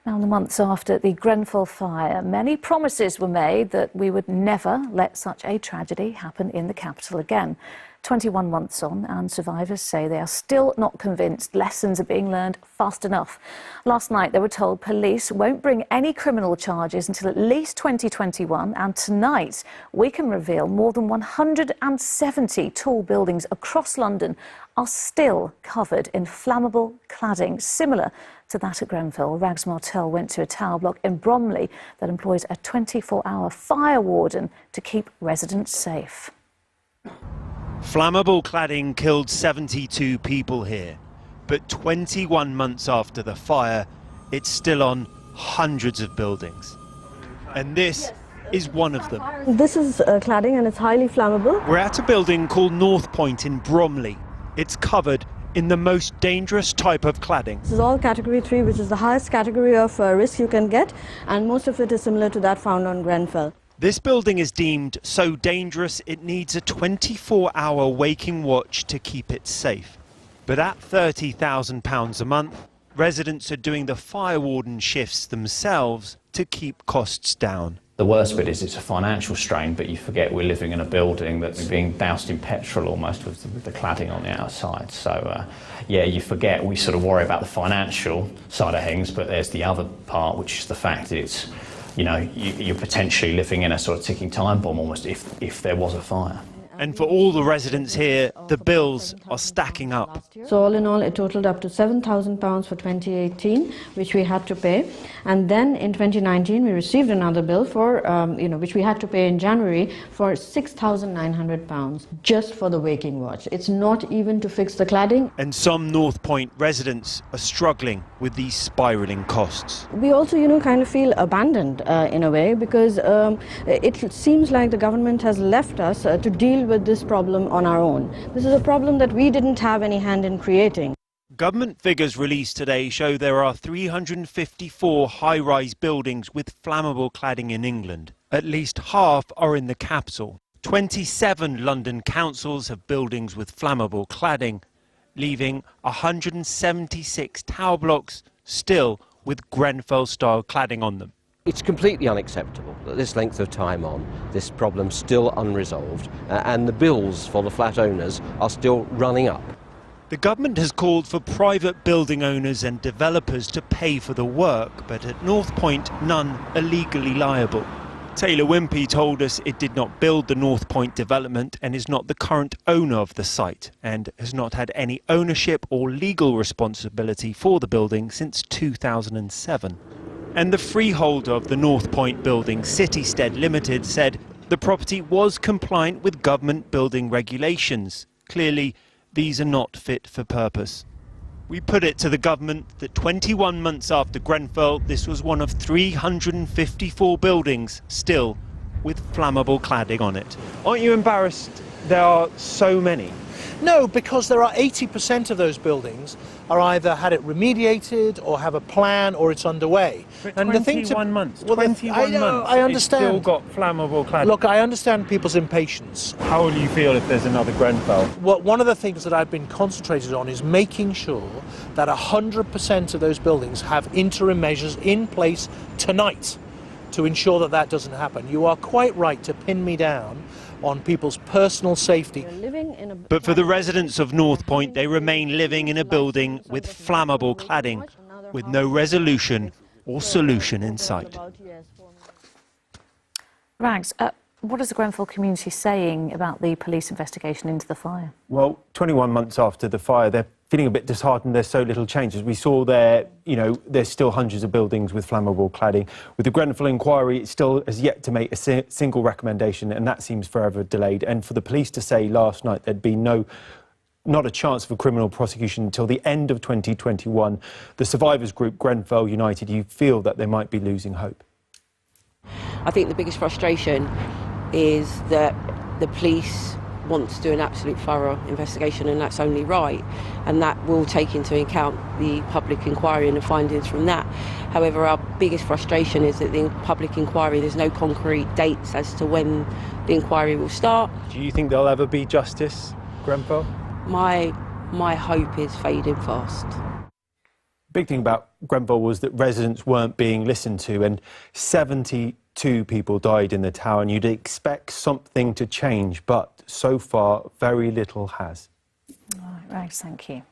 Now, in the months after the Grenfell fire, many promises were made that we would never let such a tragedy happen in the capital again. 21 months on, and survivors say they are still not convinced lessons are being learned fast enough. Last night, they were told police won't bring any criminal charges until at least 2021, and tonight we can reveal more than 170 tall buildings across London are still covered in flammable cladding, similar to that at Grenfell. Rags Martel went to a tower block in Bromley that employs a 24-hour fire warden to keep residents safe. Flammable cladding killed 72 people here, but 21 months after the fire, it's still on hundreds of buildings. And this is one of them. This is cladding and it's highly flammable. We're at a building called North Point in Bromley. It's covered in the most dangerous type of cladding. This is all category 3, which is the highest category of risk you can get, and most of it is similar to that found on Grenfell. This building is deemed so dangerous it needs a 24-hour waking watch to keep it safe. But at £30,000 a month, residents are doing the fire warden shifts themselves to keep costs down. The worst bit is it's a financial strain, but you forget we're living in a building that's being doused in petrol almost with the cladding on the outside. So, yeah, you forget, we sort of worry about the financial side of things, but there's the other part, which is the fact that it's, you know, you're potentially living in a sort of ticking time bomb almost if there was a fire. And for all the residents here, the bills are stacking up. So all in all, it totaled up to £7,000 for 2018, which we had to pay. And then in 2019, we received another bill for, which we had to pay in January for £6,900 just for the waking watch. It's not even to fix the cladding. And some North Point residents are struggling with these spiralling costs. We also, kind of feel abandoned in a way, because it seems like the government has left us to deal with this problem on our own. This is a problem that we didn't have any hand in creating. Government figures released today show there are 354 high-rise buildings with flammable cladding in England. At least half are in the capital. 27 London councils have buildings with flammable cladding, leaving 176 tower blocks still with Grenfell-style cladding on them. It's completely unacceptable that this length of time on, this problem's still unresolved, and the bills for the flat owners are still running up. The government has called for private building owners and developers to pay for the work, but at North Point, none are legally liable. Taylor Wimpey told us it did not build the North Point development and is not the current owner of the site, and has not had any ownership or legal responsibility for the building since 2007. And the freeholder of the North Point building, Citystead Limited, said the property was compliant with government building regulations. Clearly, these are not fit for purpose. We put it to the government that 21 months after Grenfell, this was one of 354 buildings still with flammable cladding on it. Aren't you embarrassed there are so many? No, because there are 80% of those buildings are either had it remediated or have a plan or it's underway. But and 21 months, well, 21 months, I understand. It's still got flammable cladding. Look, I understand people's impatience. How will you feel if there's another Grenfell? Well, one of the things that I've been concentrated on is making sure that 100% of those buildings have interim measures in place tonight to ensure that that doesn't happen. You are quite right to pin me down on people's personal safety. But for the residents of North Point, they remain living in a building with flammable cladding, with no resolution or solution in sight. Rags, what is the Grenfell community saying about the police investigation into the fire? Well, 21 months after the fire, they're feeling a bit disheartened. There's so little change. As we saw there, there's still hundreds of buildings with flammable cladding. With the Grenfell inquiry, it still has yet to make a single recommendation, and that seems forever delayed. And for the police to say last night there'd be not a chance of a criminal prosecution until the end of 2021, the survivors group Grenfell United, you feel that they might be losing hope? I think the biggest frustration is that the police want to do an absolute thorough investigation, and that's only right, and that will take into account the public inquiry and the findings from that. However, our biggest frustration is that the public inquiry, there's no concrete dates as to when the inquiry will start. Do you think there'll ever be justice, Grenfell? My hope is fading fast. Big thing about Grenfell was that residents weren't being listened to, and 72 people died in the tower, and you'd expect something to change, but so far very little has. All right, Rags, thank you.